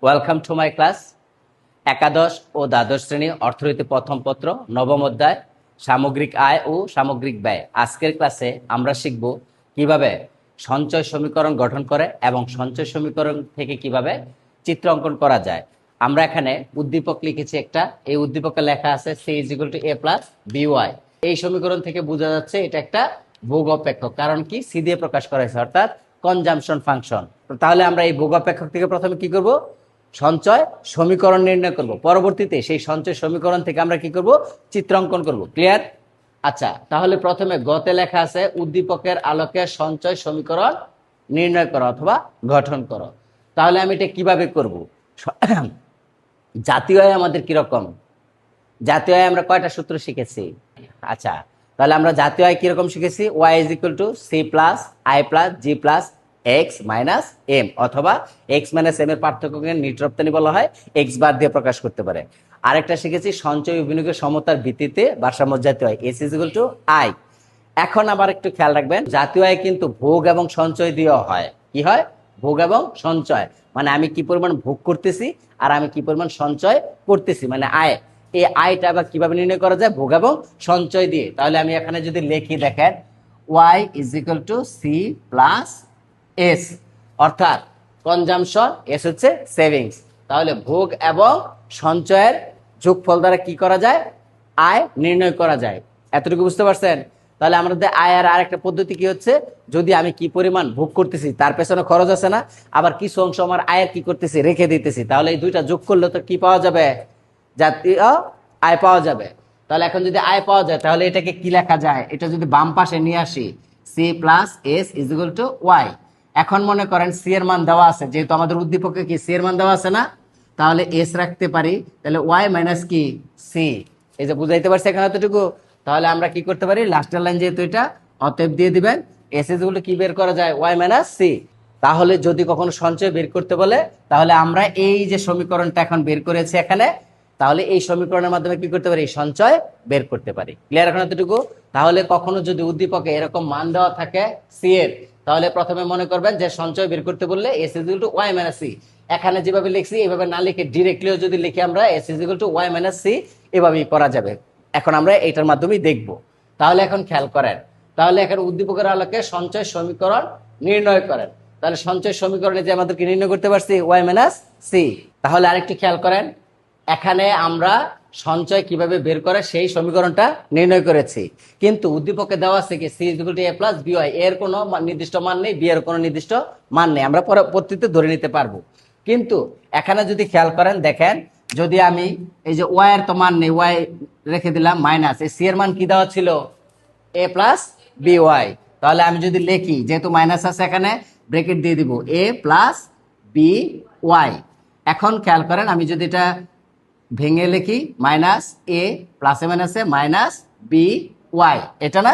Welcome to my class. একাদশ ও দ্বাদশ শ্রেণী অর্থনীতি প্রথম পত্র নবম অধ্যায় সামগ্রিক আয় ও সামগ্রিক ব্যয়। আজকের ক্লাসে আমরা শিখব কিভাবে সঞ্চয় সমীকরণ গঠন করে এবং সঞ্চয় সমীকরণ থেকে কিভাবে চিত্র অঙ্কন করা যায়। আমরা এখানে উদ্দীপক লিখেছি একটা, এই উদ্দীপকে লেখা আছে C is equal to A plus B Y. এই সমীকরণ থেকে বোঝা যাচ্ছে এটা একটা ভোগ অপেক্ষক, কারণ কি সি দিয়ে প্রকাশ করা হয়েছে, অর্থাৎ কনজাম্পশন ফাংশন। তাহলে আমরা এই ভোগ অপেক্ষক থেকে প্রথমে কি করব, সঞ্চয় সমীকরণ নির্ণয় করব, পরবর্তীতে সেই সঞ্চয় সমীকরণ থেকে আমরা কি করব, চিত্রাঙ্কন করব। ক্লিয়ার? আচ্ছা, তাহলে প্রথমে গতে লেখা আছে উদ্দীপকের আলোকে সঞ্চয় সমীকরণ নির্ণয় করো অথবা গঠন করো। তাহলে আমি এটা কিভাবে করব? জাতীয় আয় আমাদের কিরকম, জাতীয় আয় আমরা কয়টা সূত্র শিখেছি? আচ্ছা, তাহলে আমরা জাতীয় আয় কিরকম শিখেছি? Y is equal to C plus I plus G plus X minus M, অথবা এক্স মাইনাস এম এর পার্থক্যকে নিটরপ্তানি বলা হয়, এক্স বার দিয়ে প্রকাশ করতে পারে। আরেকটা শিখেছি সঞ্চয় ও বিনিয়োগের সমতার ভিত্তিতে ভারসাম্য জাতীয় আয়, S is equal two I. এখন আবার একটু খেয়াল রাখবেন, জাতীয় আয় কিন্তু ভোগ এবং সঞ্চয় দিয়েও হয়। কি হয়? ভোগ এবং সঞ্চয়, মানে আমি কি পরিমাণ ভোগ করতেছি আর আমি কি পরিমাণ সঞ্চয় করতেছি, মানে আয়। এই আয়টা আবার কিভাবে নির্ণয় করা যায়? ভোগ এবং সঞ্চয় দিয়ে। তাহলে আমি এখানে যদি লিখি, দেখেন Y is equal to C plus S, অর্থাৎ কনজাম্পশন, এস হচ্ছে সেভিংস। তাহলে ভোগ এবং সঞ্চয়ের যোগফল দ্বারা কি করা যায়? আয় নির্ণয় করা যায়। এতটুকু বুঝতে পারছেন? তাহলে আমাদের আয় আর আরেকটা পদ্ধতি কি হচ্ছে, যদি আমি কি পরিমাণ ভোগ করতেছি তার পেছনে খরচ আছে না, আবার কিছু অংশ আমার আয়ের কি করতেছি, রেখে দিতেছি, তাহলে এই দুইটা যোগ করলে তো কি পাওয়া যাবে? জাতীয় আয় পাওয়া যাবে। তাহলে এখন যদি আয় পাওয়া যায়, তাহলে এটাকে কি লেখা যায়? এটা যদি বাম পাশে নিয়ে আসি, C plus S is equal to Y. এখন মনে করেন সি এর মান দেওয়া আছে, যেহেতু আমাদের উদ্দীপকে কি সি এর মান দেওয়া আছে না, তাহলে এস রাখতে পারি, তাহলে ওয়াই মাইনাস কি সি। এই যে বুঝাইতে পারছি এখানে এতটুকু। তাহলে আমরা কি করতে পারি, লাস্টের লাইন যেহেতু এটা, অতএব দিয়ে দিবেন এস ইজ ইকুয়াল টু কি বের করা যায়? Y minus C. তাহলে যদি কখনো সঞ্চয় বের করতে বলে, তাহলে আমরা এই যে সমীকরণটা এখন বের করেছি এখানে, তাহলে এই সমীকরণের মাধ্যমে কি করতে পারি? সঞ্চয় বের করতে পারি। ক্লিয়ার এখন এতটুকু? তাহলে কখনো যদি উদ্দীপকে এরকম মান দেওয়া থাকে সি এর, তাহলে প্রথমে মনে করবেন যে সঞ্চয় বের করতে বললে S is equal to Y minus C. এখানে যেভাবে লিখছি এভাবে না লিখে ডিরেক্টলিও যদি লিখি আমরা S is equal to Y minus C, এভাবেই করা যাবে। এখন আমরা এটার মাধ্যমেই দেখব। তাহলে এখন খেয়াল করেন, তাহলে এখন উদ্দীপকের আলোকে সঞ্চয় সমীকরণ নির্ণয় করেন। তাহলে সঞ্চয় সমীকরণে যে আমাদেরকে নির্ণয় করতে পারছি ওয়াই মাইনাস সি। তাহলে আরেকটু খেয়াল করেন, এখানে আমরা সঞ্চয় কিভাবে বের করে সেই সমীকরণটা নির্ণয় করেছি, কিন্তু উদ্দীপকে দেওয়া আছে কি C is equal to A plus B Y, এর কোনো নির্দিষ্ট মান নেই, বি এর কোনো নির্দিষ্ট মান নেই, আমরা পরবর্তীতে ধরে নিতে পারবো। কিন্তু এখানে যদি খেয়াল করেন, দেখেন যদি আমি এই যে ওয়াই এর তো মান নেই, ওয়াই রেখে দিলাম মাইনাস, এই সি এর মান কি দেওয়া ছিল? এ প্লাস বিওয়াই। তাহলে আমি যদি লিখি, যেহেতু মাইনাস আছে এখানে ব্র্যাকেট দিয়ে দিব, এ প্লাস বি ওয়াই। এখন খেয়াল করেন, আমি যদি এটা ভেঙে লিখি, মাইনাস এ প্লাসে মাইনাসে মাইনাস বি ওয়াই, এটা না?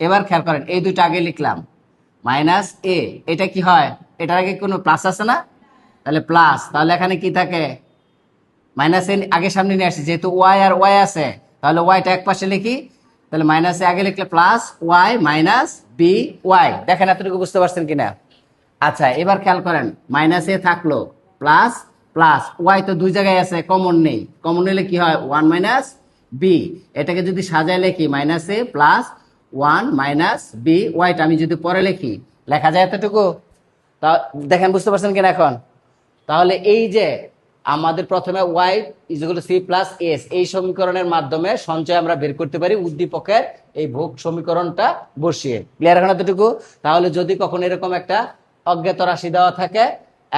এবার খেয়াল করেন, এই দুইটা আগে লিখলাম, মাইনাস এ, এটা কি হয়? এটার আগে কোনো প্লাস আছে না, তাহলে প্লাস। তাহলে এখানে কি থাকে? মাইনাস এ আগে সামনে নিয়ে আসি, যেহেতু ওয়াই আর ওয়াই আছে, তাহলে ওয়াইটা এক পাশে লিখি, তাহলে মাইনাস এ আগে লিখলে plus Y minus B Y. দেখেন এতটুকু বুঝতে পারছেন কিনা? আচ্ছা, এবার খেয়াল করেন, মাইনাস এ থাকলো, প্লাস প্লাস ওয়াই তো দুই জায়গায় আছে, কমন নেই, কমন নিলে কি হয়? One minus B. এটাকে যদি সাজায় লিখি, minus A plus one minus B ওয়াইটা আমি যদি পরে লিখি, লেখা যায় এতটুকু? তা দেখেন বুঝতে পারছেন কিনা এখন? তাহলে এই যে আমাদের প্রথমে Y is equal to C plus S, এই সমীকরণের মাধ্যমে সঞ্চয় আমরা বের করতে পারি উদ্দীপকের এই ভোগ সমীকরণটা বসিয়ে। ক্লিয়ার এখন এতটুকু? তাহলে যদি কখনো এরকম একটা অজ্ঞাত রাশি দেওয়া থাকে,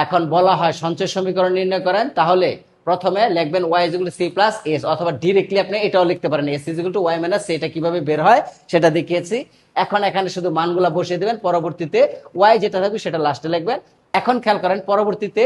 এখন বলা হয় সঞ্চয় সমীকরণ নির্ণয় করেন, তাহলে প্রথমে লিখবেন Y is equal to C plus S, অথবা ডিরেক্টলি আপনি এটাও লিখতে পারেন S is equal to Y minus C. এটা কিভাবে বের হয় সেটা দেখিয়েছি। এখন এখানে শুধু মানগুলা বসিয়ে দেবেন, পরবর্তীতে ওয়াই যেটা থাকবে সেটা লাস্টে লিখবেন। এখন খেয়াল করেন, পরবর্তীতে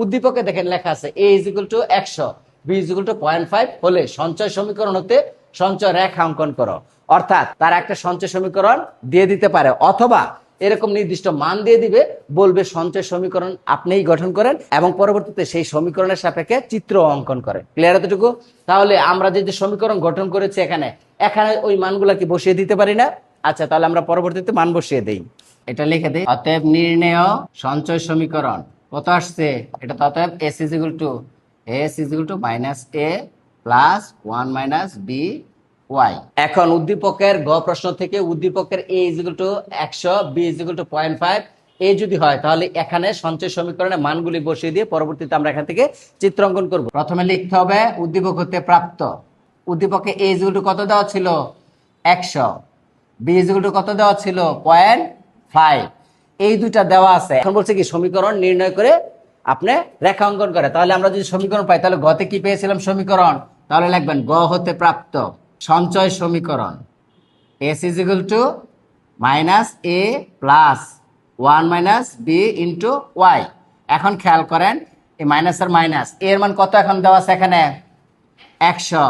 উদ্দীপকে দেখেন লেখা আছে A is equal to 100, B is equal to 0.5 হলে সঞ্চয় সমীকরণ হতে সঞ্চয় রেখা অঙ্কন করো। অর্থাৎ তারা একটা সঞ্চয় সমীকরণ দিয়ে দিতে পারে, অথবা এরকম নির্দিষ্ট মান দিয়ে দিবে, বলবে সঞ্চয় সমীকরণ আপনিই গঠন করেন এবং পরবর্তীতে সেই সমীকরণের সাপেক্ষে চিত্র অঙ্কন করেন। ক্লিয়ার এতটুকু? তাহলে আমরা যে সমীকরণ গঠন করেছি এখানে, এখানে ওই মানগুলা কি বসিয়ে দিতে পারি না? আচ্ছা, তাহলে আমরা পরবর্তীতে মান বসিয়ে দেই, এটা লিখে দেই, অতএব নির্ণেয় সঞ্চয় সমীকরণ কত আসছে এটা, অতএব S is equal to minus A plus 1 minus B Y. এখন উদ্দীপকের গ প্রশ্ন থেকে উদ্দীপকের A is equal to 100, B is equal to 0.5 এই যদি হয় তাহলে এখানে সঞ্চয় সমীকরণে মানগুলি বসিয়ে দিয়ে পরবর্তীতে আমরা এখান থেকে চিত্র অঙ্কন করব। প্রথমে লিখতে হবে উদ্দীপক হতে প্রাপ্ত। উদ্দীপকে এ ইজ ইকুয়াল টু কত দেওয়া ছিল 100, বি ইজ ইকুয়াল টু কত দেওয়া ছিল 0.5, এই দুইটা দেওয়া আছে। এখন বলছে কি সমীকরণ নির্ণয় করে আপনি রেখা অঙ্কন করে। তাহলে আমরা যদি সমীকরণ পাই তাহলে গতে কি পেয়েছিলাম সমীকরণ, তাহলে লিখবেন গ হতে প্রাপ্ত সঞ্চয় সমীকরণ S is equal to minus A plus 1 minus B into Y. এখন খেয়াল করেন এই মাইনাস আর মাইনাস, এর মান কত এখন দেওয়া আছে এখানে 100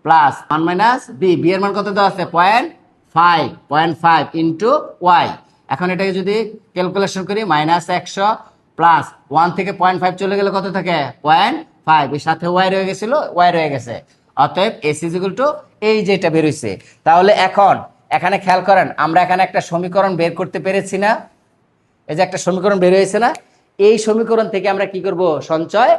প্লাস 1 মাইনাস বি, বি এর মান কত দেওয়া আছে 0.5 ইন্টু ওয়াই। এখন এটাকে যদি ক্যালকুলেশন করি মাইনাস 100 প্লাস 1 থেকে 0.5 চলে গেলে কত থাকে 0.5, এর সাথে ওয়াই রয়ে গেছিল, ওয়াই রয়ে গেছে। অতএব এস ইজ ইকুয়াল টু এই যেটা বের হইছে। তাহলে এখন এখানে খেয়াল করেন আমরা এখানে একটা সমীকরণ বের করতে পেরেছি না, এই যে একটা সমীকরণ বের হয়েছে না, এই সমীকরণ থেকে আমরা কি করব সঞ্চয়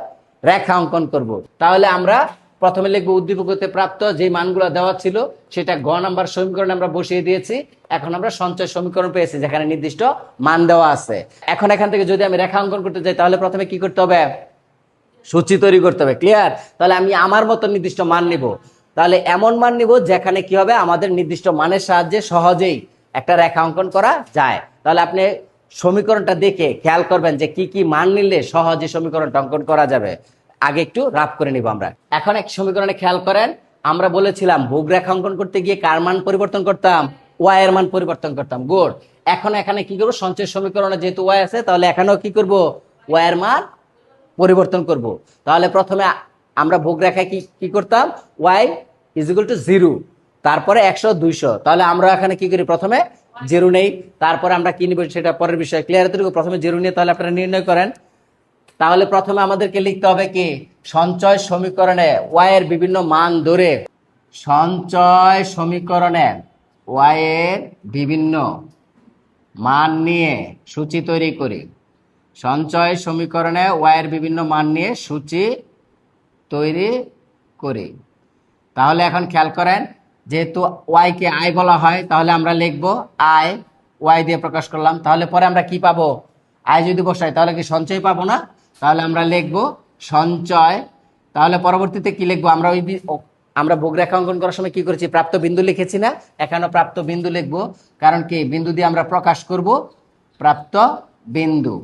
রেখা অঙ্কন করব। তাহলে আমরা প্রথমে লিখবো উদ্দীপক হতে প্রাপ্ত যে মানগুলো দেওয়া ছিল সেটা গ নাম্বার সমীকরণে আমরা বসিয়ে দিয়েছি। এখন আমরা সঞ্চয় সমীকরণ পেয়েছি যেখানে নির্দিষ্ট মান দেওয়া আছে। এখন এখান থেকে যদি আমি রেখা অঙ্কন করতে যাই তাহলে প্রথমে কি করতে হবে সূচি তৈরি করতে হবে। ক্লিয়ার? তাহলে আমি আমার মতো নির্দিষ্ট মান নিব, তাহলে এমন মান নিব যেখানে কি হবে আমাদের নির্দিষ্ট মানের সাহায্যে সহজেই একটা রেখা অঙ্কন করা যায়। তাহলে আপনি সমীকরণটা দেখে খেয়াল করবেন যে কি কি মান নিলে সহজে সমীকরণটা অঙ্কন করা যাবে। আগে একটু রাফ করে নিব আমরা। এখন এক সমীকরণে খেয়াল করেন আমরা বলেছিলাম ভোগ রেখা অঙ্কন করতে গিয়ে কার মান পরিবর্তন করতাম, ওয়াই এর মান পরিবর্তন করতাম। গুড। এখন এখানে কি করবো সঞ্চয় সমীকরণে যেহেতু ওয়াই আছে তাহলে এখানেও কি করব ওয়াই এর মান পরিবর্তন করব। তাহলে প্রথমে আমরা ভোগ রেখায় কি করতাম ওয়াই ইজ ইকুয়াল টু 0, তারপরে 100 200। তাহলে আমরা এখানে কি করি প্রথমে 0 নেই, তারপরে আমরা কি নিব সেটা পরের বিষয়। ক্লিয়ার? এতটুকু প্রথমে 0 নিয়ে তাহলে আপনারা নির্ণয় করেন। তাহলে প্রথমে আমাদেরকে লিখতে হবে কি সঞ্চয় সমীকরণে ওয়াই এর বিভিন্ন মান ধরে, সঞ্চয় সমীকরণে ওয়াই এর বিভিন্ন মান নিয়ে সূচি তৈরি করি। সঞ্চয় সমীকরণে ওয়াই এর বিভিন্ন মান নিয়ে সূচি তৈরি করি। তাহলে এখন খেয়াল করেন যেহেতু ওয়াই কে আই বলা হয় তাহলে আমরা লিখব আই, ওয়াই দিয়ে প্রকাশ করলাম। তাহলে পরে আমরা কি পাবো আই যদি বসাই তাহলে কি সঞ্চয় পাবো না, তাহলে আমরা লিখব সঞ্চয়। তাহলে পরবর্তীতে কি লিখবো আমরা ভোগ রেখা অঙ্কন করার সময় কি করেছি প্রাপ্ত বিন্দু লিখেছি না, এখানেও প্রাপ্ত বিন্দু লিখবো, কারণ কি বিন্দু দিয়ে আমরা প্রকাশ করব প্রাপ্ত বিন্দু।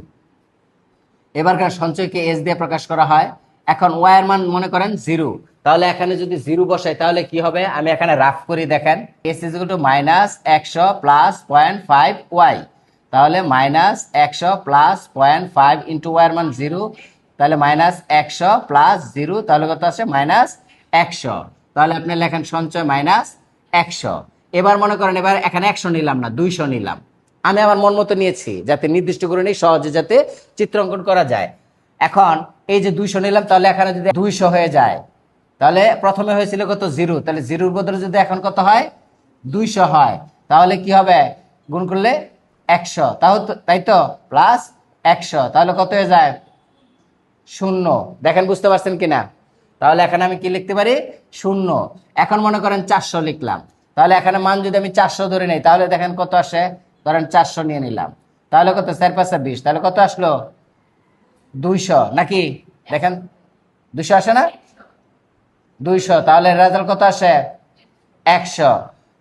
এবারকার সঞ্চয়কে এস দিয়ে প্রকাশ করা হয়। এখন ওয়াই এর মান মনে করেন 0, তাহলে এখানে যদি 0 বসাই তাহলে কি হবে আমি এখানে রাফ করি দেখেন S is equal to minus 100 plus 0.5 Y. তাহলে মাইনাস 100 প্লাস 0.5 ইন্টু ওয়াই এর মান 0, তাহলে মাইনাস 100 প্লাস 0 তাহলে কত আসে মাইনাস 100। তাহলে আপনি লেখেন সঞ্চয় মাইনাস 100। এবার মনে করেন এবার এখানে 100 নিলাম না 200 নিলাম, আমি আমার মন মতো নিয়েছি যাতে নির্দিষ্ট করে নেই সহজে যাতে চিত্র অঙ্কন করা যায়। এখন এই যে 200 নিলাম তাহলে এখানে যদি 200 হয়ে যায় তাহলে প্রথমে হয়েছিল কত 0, তাহলে 0-র বদলে যদি এখন কত হয় 200 হয় তাহলে কি হবে গুণ করলে 100, তাই তো প্লাস 100 তাহলে কত হয়ে যায় 0। দেখেন বুঝতে পারছেন কিনা? তাহলে এখানে আমি কি লিখতে পারি 0। এখন মনে করেন 400 লিখলাম, তাহলে এখানে মান যদি আমি 400 ধরে নেই তাহলে দেখেন কত আসে, ধরেন 400 নিয়ে নিলাম তাহলে কত 4 5 20, তাহলে কত আসলো 200 নাকি? দেখেন 200 আসে না 200, তাহলে রেজাল্ট কত আসে 100।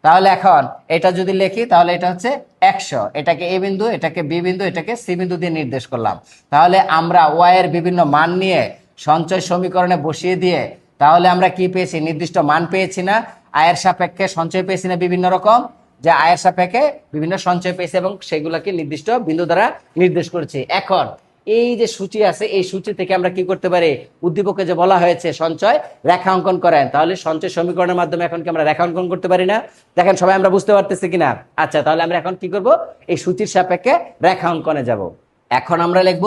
তাহলে এখন এটা যদি লিখি তাহলে এটা হচ্ছে 100, এটাকে এ বিন্দু, এটাকে বি বিন্দু, এটাকে সি বিন্দু দিয়ে নির্দেশ করলাম। তাহলে আমরা ওয়াই এর বিভিন্ন মান নিয়ে সঞ্চয় সমীকরণে বসিয়ে দিয়ে তাহলে আমরা কি পেয়েছি নির্দিষ্ট মান পেয়েছি না, আয়ের সাপেক্ষে সঞ্চয় পেয়েছি না বিভিন্ন রকম, যে আয়ের সাপেক্ষে বিভিন্ন সঞ্চয় পেয়েছে এবং সেগুলোকে নির্দিষ্ট বিন্দু দ্বারা নির্দেশ করেছি। এখন এই যে সূচি আছে এই সূচি থেকে আমরা কি করতে পারি উদ্দীপকে যে বলা হয়েছে সঞ্চয় রেখা অঙ্কন করেন, তাহলে সঞ্চয় সমীকরণের মাধ্যমে এখন কি আমরা রেখা অঙ্কন করতে পারি না? দেখেন সবাই আমরা বুঝতে পারতেছি কিনা? আচ্ছা তাহলে আমরা এখন কি করব এই সূচির সাপেক্ষে রেখা অঙ্কনে যাব। এখন আমরা লিখব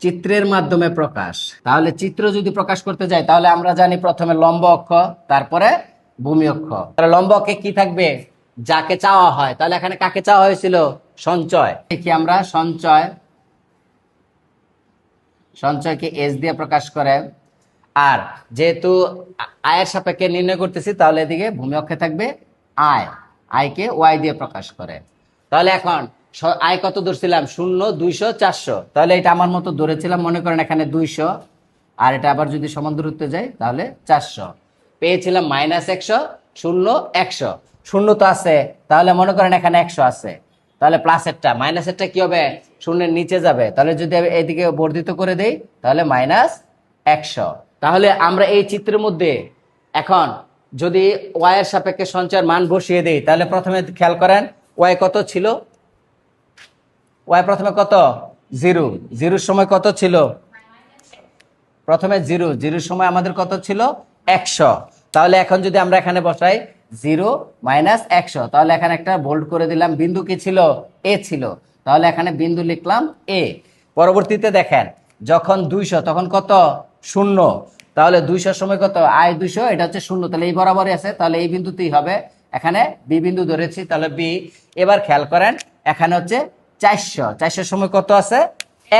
চিত্রের মাধ্যমে প্রকাশ। তাহলে চিত্র যদি প্রকাশ করতে যাই তাহলে আমরা জানি প্রথমে লম্ব অক্ষ তারপরে ভূমি অক্ষ। তাহলে লম্ব অক্ষে কি থাকবে যাকে চাওয়া হয়, তাহলে এখানে কাকে চাওয়া হয়েছিল সঞ্চয়। দেখি আমরা সঞ্চয় সঞ্চয়কে এস দিয়ে প্রকাশ করে। আর যেহেতু আয়ের সাপেক্ষে নির্ণয় করতেছি, তাহলে এদিকে ভূমি অক্ষে থাকবে আয়, আয়কে ওয়াই দিয়ে প্রকাশ করে। তাহলে এখন আয় কত ধরছিলাম? 0, 200, 400। তাহলে এটা আমার মতো ধরেছিলাম, মনে করেন এখানে 200, আর এটা আবার যদি সমান দূরত্বে যায় তাহলে 400। পেয়েছিলাম -100, 0, 100। 0 তো আছে, তাহলে মনে করেন এখানে 100 আছে, তাহলে প্লাসেরটা মাইনাসেরটা কি হবে? 0-এর নিচে যাবে। তাহলে যদি আমি এইদিকে বর্ধিত করে দেই তাহলে -100। তাহলে আমরা এই চিত্রের মধ্যে এখন যদি ওয়াই এর সাপেক্ষে সঞ্চয়ের মান বসিয়ে দেই, তাহলে প্রথমে খেয়াল করেন ওয়াই কত ছিল? ওয়াই প্রথমে কত? 0। 0-র সময় কত ছিল? প্রথমে 0-0-র সময় আমাদের কত ছিল? 100। তাহলে এখন যদি আমরা এখানে বসাই 0 - 100, তাহলে এখানে একটা বোল্ড করে দিলাম। বিন্দু কি ছিল? এ ছিল। তাহলে এখানে বিন্দু লিখলাম এ। পরবর্তীতে দেখেন যখন 200 তখন কত? 0। তাহলে 200-র সময় কত? আয় 200, এটা হচ্ছে 0, তাহলে এই বরাবরই আছে, তাহলে এই বিন্দুতেই হবে। এখানে বি বিন্দু ধরেছি, তাহলে বি। এবার খেয়াল করেন এখানে হচ্ছে 400, 400-র সময় কত আছে?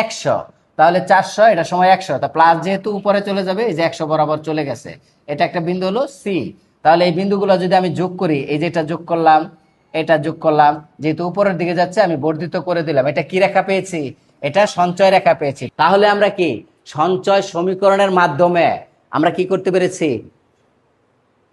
100। তাহলে 400, এটা সময় 100, তা প্লাস যেহেতু উপরে চলে যাবে, এই যে 100 বরাবর চলে গেছে, এটা একটা বিন্দু হলো সি। তাহলে এই বিন্দুগুলো যদি আমি যোগ করি, এই যে এটা যোগ করলাম, এটা যোগ করলাম, যেহেতু উপরের দিকে যাচ্ছে আমি বর্ধিত করে দিলাম। এটা কি রেখা পেয়েছি? এটা সঞ্চয় রেখা পেয়েছি। তাহলে আমরা কি সঞ্চয় সমীকরণের মাধ্যমে আমরা কি করতে পেরেছি?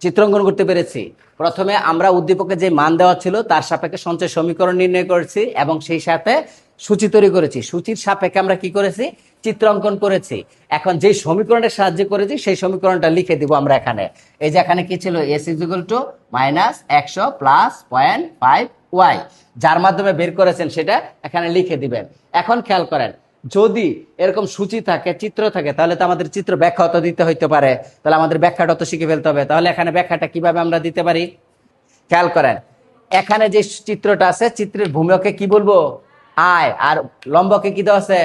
চিত্রাঙ্কন করতে পেরেছি। প্রথমে আমরা উদ্দীপকে যে মান দেওয়া ছিল তার সাপেক্ষে সঞ্চয় সমীকরণ নির্ণয় করেছি এবং সেই সাথে সূচি তৈরি করেছি। সূচির সাপেক্ষে আমরা কি করেছি? চিত্রাঙ্কন করেছি। এখন যে সমীকরণের সাহায্যে করেছি সেই সমীকরণটা লিখে দিব আমরা এখানে। এই যে এখানে কি ছিল? S equal to -100 plus 0.5 Y, যার মাধ্যমে বের করেছেন সেটা এখানে লিখে দিবেন। এখন খেয়াল করেন যদি এরকম সূচি থাকে, চিত্র থাকে, তাহলে তো আমাদের চিত্র ব্যাখ্যা তো দিতে হইতে পারে, তাহলে আমাদের ব্যাখ্যাটা তো শিখে ফেলতে হবে। তাহলে এখানে ব্যাখ্যাটা কিভাবে আমরা দিতে পারি? খেয়াল করেন এখানে যে চিত্রটা আছে, চিত্রের ভূমিকে কি বলবো? আয়, আর লম্বকে কি দেওয়া আছে?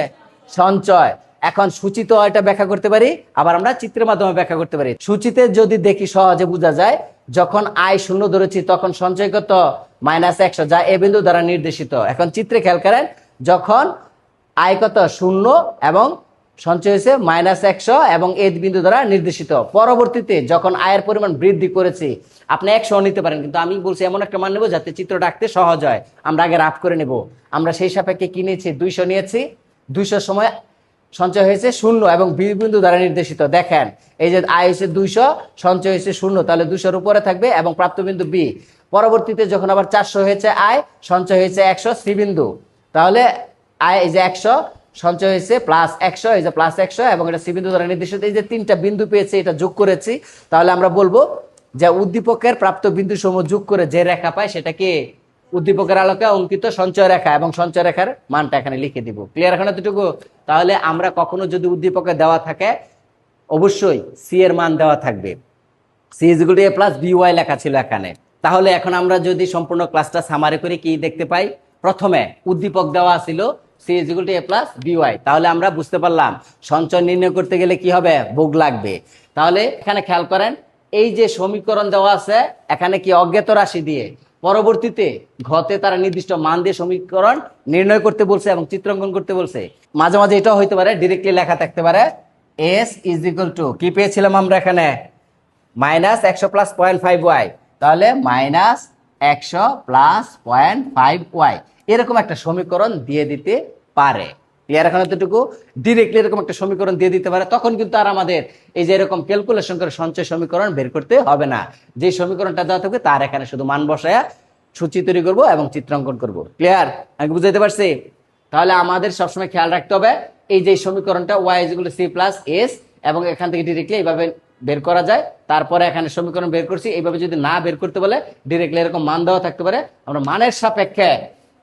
সঞ্চয়। এখন সূচিত এটা ব্যাখ্যা করতে পারি, আবার আমরা চিত্রের মাধ্যমে ব্যাখ্যা করতে পারি। সূচিতে যদি দেখি সহজে বোঝা যায়, যখন আয় 0 ধরেছি তখন সঞ্চয় কত? -100, যা এ বিন্দু দ্বারা নির্দেশিত। এখন চিত্রে খেয়াল করেন যখন আয় কত? 0 এবং সঞ্চয় হয়েছে -100 এবং এ বিন্দু দ্বারা নির্দেশিত। পরবর্তীতে যখন আয়ের পরিমাণ বৃদ্ধি করেছি, আপনি 100 নিতে পারেন, কিন্তু আমি বলছি এমন একটা মান নেবো যাতে চিত্রটা আঁকতে সহজ হয়। আমরা আগে রাফ করে নেব। আমরা সেই সাপেক্ষে কি নিয়েছি? 200 নিয়েছি। 200-র সময় সঞ্চয় হয়েছে 0 এবং বি বিন্দু দ্বারা নির্দেশিত। দেখেন এই যে আয় হয়েছে 200, সঞ্চয় হয়েছে 0, তাহলে 200-র উপরে থাকবে এবং প্রাপ্ত বিন্দু বি। পরবর্তীতে যখন আবার 400 হয়েছে আয়, সঞ্চয় হয়েছে 100, সি বিন্দু। তাহলে আয় এই যে 100, সঞ্চয় হয়েছে +100, এই যে +100 এবং এটা সি বিন্দু দ্বারা নির্দেশিত। এই যে 3টা বিন্দু পেয়েছি, এটা যোগ করেছি। তাহলে আমরা বলবো যে উদ্দীপকের প্রাপ্ত বিন্দু সমূহ যোগ করে যে রেখা পায় সেটা কি? উদ্দীপকের আলোকে অঙ্কিত সঞ্চয় রেখা, এবং সঞ্চয় রেখার মানটা এখানে লিখে দিব। ক্লিয়ার এখন এতটুকু? তাহলে আমরা কখনো যদি উদ্দীপকে দেওয়া থাকে, অবশ্যই সি এর মান দেওয়া থাকবে। C equal to A plus B Y লেখা ছিল এখানে। তাহলে এখন আমরা যদি সম্পূর্ণ ক্লাসটা সামারি করে কি দেখতে পাই? প্রথমে উদ্দীপক দেওয়া ছিল C equal to A plus B Y. তাহলে আমরা বুঝতে পারলাম সঞ্চয় নির্ণয় করতে গেলে কি হবে? ভোগ লাগবে। তাহলে এখানে খেয়াল করেন এই যে সমীকরণ দেওয়া আছে, এখানে কি অজ্ঞাত রাশি দিয়ে পরবর্তীতে ঘতে তারা নির্দিষ্ট মান দিয়ে সমীকরণ নির্ণয় করতে বলছে এবং চিত্রাঙ্কন করতে বলছে। মাঝে মাঝে এটাও হইতে পারে ডিরেক্টলি লেখা থাকতে পারে এস ইজ ইকুয়াল টু কি পেয়েছিলাম আমরা এখানে? -100 প্লাস 0.5 ওয়াই। তাহলে -100 প্লাস 0.5 ওয়াই, এরকম একটা সমীকরণ দিয়ে দিতে পারে। ক্লিয়ার এখন এতটুকু? ডিরেক্টলি এরকম একটা সমীকরণ দিয়ে দিতে পারে, তখন কিন্তু আর আমাদের এই যে এরকম ক্যালকুলেশন করে সঞ্চয় সমীকরণ বের করতে হবে না। যে সমীকরণটা দেওয়া থাকবে তার এখানে শুধু মান বসায়া সূচি তৈরি করবো এবং চিত্রাঙ্কন করব। ক্লিয়ার? আমি বুঝাইতে পারছি? তাহলে আমাদের সবসময় খেয়াল রাখতে হবে এই যে সমীকরণটা Y is equal to C plus S, এবং এখান থেকে ডিরেক্টলি এইভাবে বের করা যায়। তারপরে এখানে সমীকরণ বের করছি, এইভাবে যদি না বের করতে বলে ডিরেক্টলি এরকম মান দেওয়া থাকতে পারে, আমরা মানের সাপেক্ষে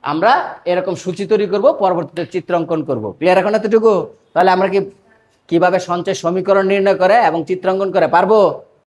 আমরা এরকম সূচি তৈরি করবো, পরবর্তীতে চিত্রাঙ্কন করব। ক্লিয়ার এখন এতটুকু? তাহলে আমরা কিভাবে সঞ্চয় সমীকরণ নির্ণয় করে এবং চিত্রাঙ্কন করে পারবো?